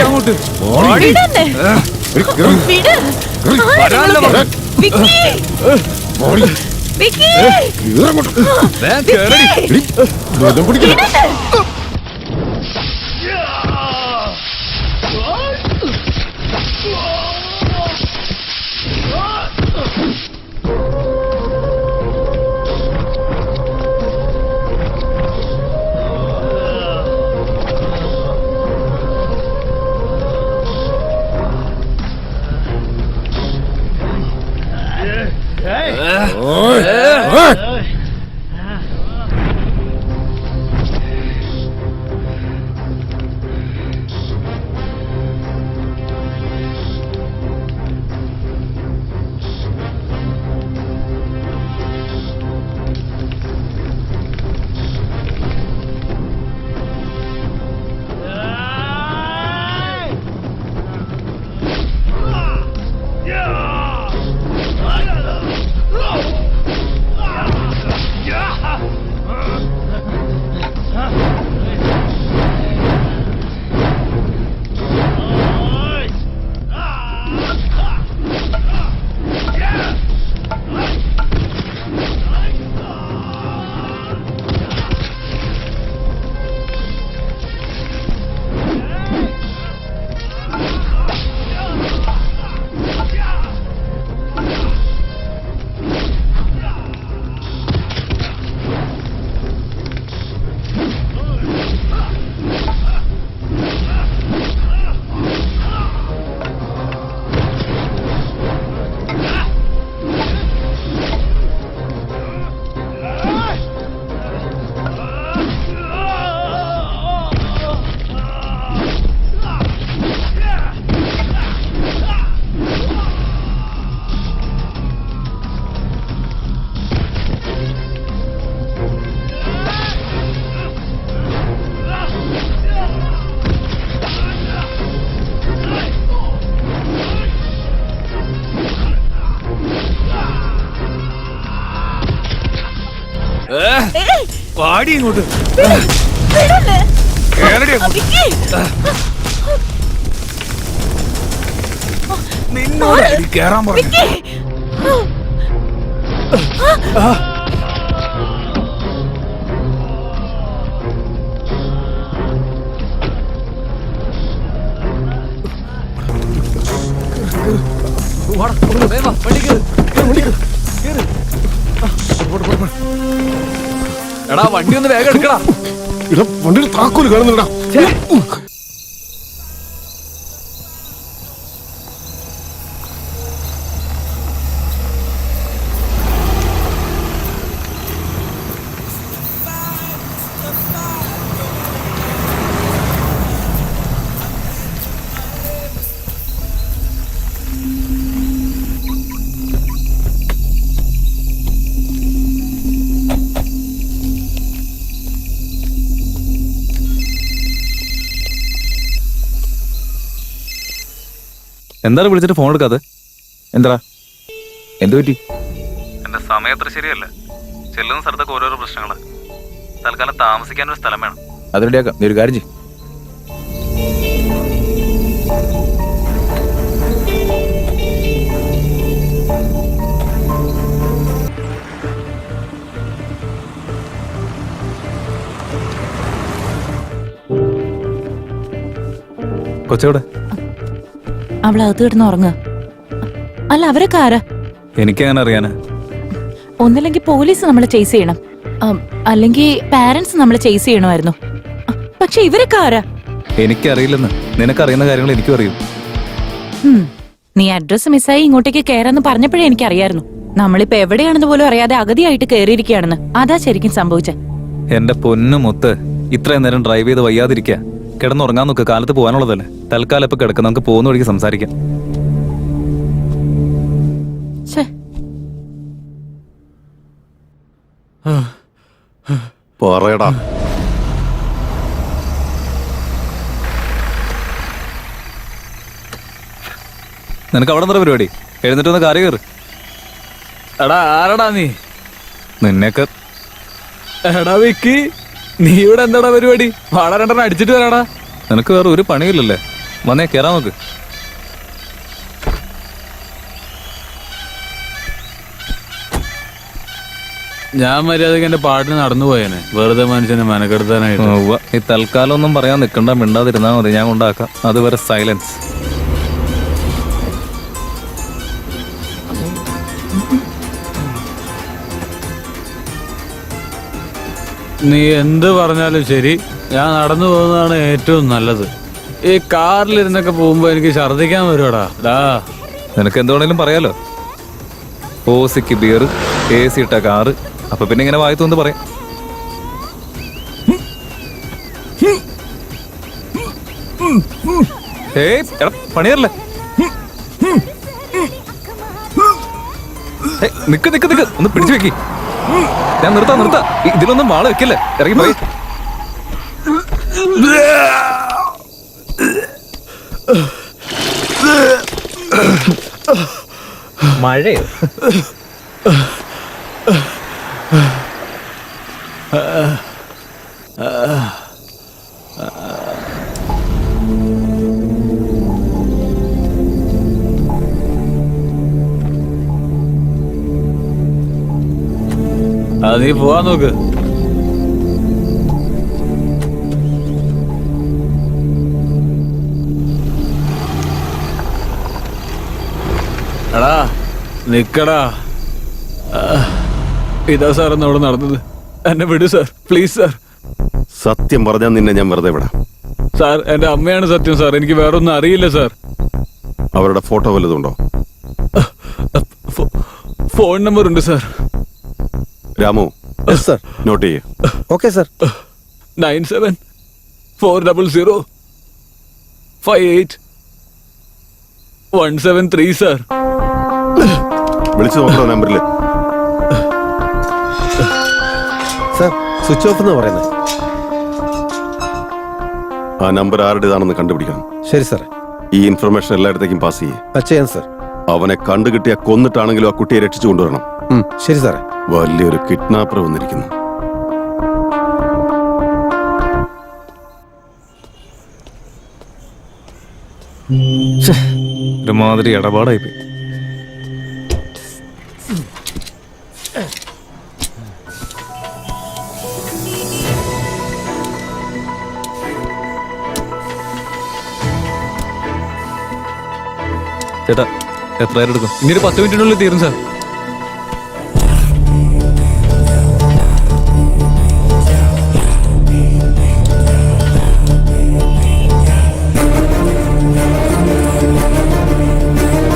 അങ്ങോട്ട് പാടി ഇങ്ങോട്ട് നിന്നോട് കേറാൻ പറഞ്ഞു. എടാ വണ്ടി ഒന്ന് വേഗം എടുക്കടാ. വണ്ടിയുടെ താക്കോല് കാണുന്നുണ്ടാ. എന്താണ് വിളിച്ചിട്ട് ഫോൺ എടുക്കാതെ? എന്താ എന്ത് പറ്റി? എന്റെ സമയം അത്ര ശരിയല്ല. ചെല്ലുന്ന സ്ഥലത്തൊക്കെ ഓരോരോ പ്രശ്നങ്ങള്. തൽക്കാലം താമസിക്കാനൊരു സ്ഥലം വേണം. അതിനിടെയാക്കാം. നീ ഒരു കാര്യം ചെയ്യ്. കൊച്ചവിടെ? അവളകത്ത് കിടന്ന് ഉറങ്ങുക. അല്ല അവരൊക്കെ ആരാ? എനിക്കങ്ങനെ അറിയാനാ? ഒന്നില്ലെങ്കിൽ പോലീസ് നമ്മളെ ചേസ് ചെയ്യണം, അല്ലെങ്കിൽ പാരന്റ്സ് നമ്മളെ ചേസ് ചെയ്യണമായിരുന്നു. പക്ഷെ ഇവരൊക്കെ ആരാ? എനിക്കറിയില്ലെന്ന്. നിനക്കറിയുന്ന കാര്യങ്ങൾ എനിക്കും അറിയും. നീ അഡ്രസ് മിസ്സായി ഇങ്ങോട്ടേക്ക് കയറാന്ന് പറഞ്ഞപ്പോഴേ എനിക്കറിയായിരുന്നു. നമ്മളിപ്പോ എവിടെയാണെന്ന് പോലും അറിയാതെ അഗതിയായിട്ട് കയറിയിരിക്കുകയാണെന്ന്. അതാ ശരിക്കും സംഭവിച്ചെ. എന്റെ പൊന്നു മുത്ത്, ഇത്രയും നേരം ഡ്രൈവ് ചെയ്ത് വയ്യാതിരിക്കുക. കിടന്നുറങ്ങാൻ നോക്ക്. കാലത്ത് പോകാനുള്ളതല്ലേ. തൽക്കാലം ഇപ്പൊ കിടക്കാം. നമുക്ക് പോകുന്ന വഴിക്ക് സംസാരിക്കാം. പറയടാ. നിനക്ക് അവിടെ എന്താ പരിപാടി? എഴുന്നിട്ട് വന്ന് കാര്യം കയറ്. എടാ ആരടാ നീ? നിന്നെയൊക്കെ. എടാ വിക്കി, നീ ഇവിടെ എന്താടാ പരിപാടി? വാട രണ്ടെണ്ണം അടിച്ചിട്ട് വരാടാ. നിനക്ക് വേറെ ഒരു പണിയില്ലല്ലേ? വന്നേ കയറാൻ നോക്ക്. ഞാൻ മര്യാദക്ക് എന്റെ പാട്ടിന് നടന്നു പോയേനെ, വെറുതെ മനുഷ്യനെ മെനക്കെടുത്താനായിട്ട്. ഉവ്വ. ഈ തൽക്കാലം ഒന്നും പറയാൻ നിൽക്കണ്ട, മിണ്ടാതിരുന്നാ മതി. ഞാൻ കൊണ്ടാക്കാം. അതുവരെ സൈലൻസ്. നീ എന്ത് പറഞ്ഞാലും ശരി, ഞാൻ നടന്നു പോകുന്നതാണ് ഏറ്റവും നല്ലത്. ഈ കാറിലിരുന്നൊക്കെ പോകുമ്പോ എനിക്ക് ഛർദ്ദിക്കാൻ വരുവാടാ. നിനക്ക് എന്തുവേണേലും പറയാലോ. ഓസിക്ക് ബിയർ, AC ഇട്ട കാറ്, അപ്പൊ പിന്നെ ഇങ്ങനെ വായി തോന്നുന്നു പറയാം. ഏയ് എടാ, പണിയല്ലേ? നിക്ക് നിക്ക് നിക്ക്, ഒന്ന് പിടിച്ചു വെക്കി. ഞാൻ നിർത്താ. ഇതിലൊന്നും വാള വെക്കല്ലേ, ഇറങ്ങി പോയി. മഴയോ? നീ പോവാൻ നോക്ക്. എടാ നിക്കടാ. ഇതാ സാർ എന്നോട് നടന്നത്. എന്നെ വിടൂ സാർ, പ്ലീസ് സാർ. സത്യം പറഞ്ഞാൽ നിന്നെ ഞാൻ വെറുതെ വിടാം. സാർ എന്റെ അമ്മയാണ് സത്യം സാർ, എനിക്ക് വേറൊന്നും അറിയില്ല സാർ. അവരുടെ ഫോട്ടോ വല്ലതുണ്ടോ? ഫോൺ നമ്പർ ഉണ്ട് സാർ. രാമു, സർ. നോട്ട് ചെയ്യേ. Okay sir. 97405817 സാർ. വിളിച്ചു നോക്കണോ നമ്പറില്? സർ സ്വിച്ച് ഓഫ് എന്ന് പറയുന്നത്. ആ നമ്പർ ആരുടേതാണെന്ന് കണ്ടുപിടിക്കണം. ശരി സാർ. ഈ ഇൻഫർമേഷൻ എല്ലായിടത്തേക്കും പാസ് ചെയ്യേ. ചെയ്യാം സർ. അവനെ കണ്ടുകിട്ടിയ കൊന്നിട്ടാണെങ്കിലും ആ കുട്ടിയെ രക്ഷിച്ചു കൊണ്ടുവരണം. ശരി സാറേ. വലിയൊരു കിഡ്നാപ്പർ വന്നിരിക്കുന്നു. ഒരുമാതിരി ഇടപാടായി പോയി. ചേട്ടാ, എത്ര നേരം എടുക്കും? ഇനി ഒരു 10 മിനിറ്റിനുള്ളിൽ തീരും സാർ.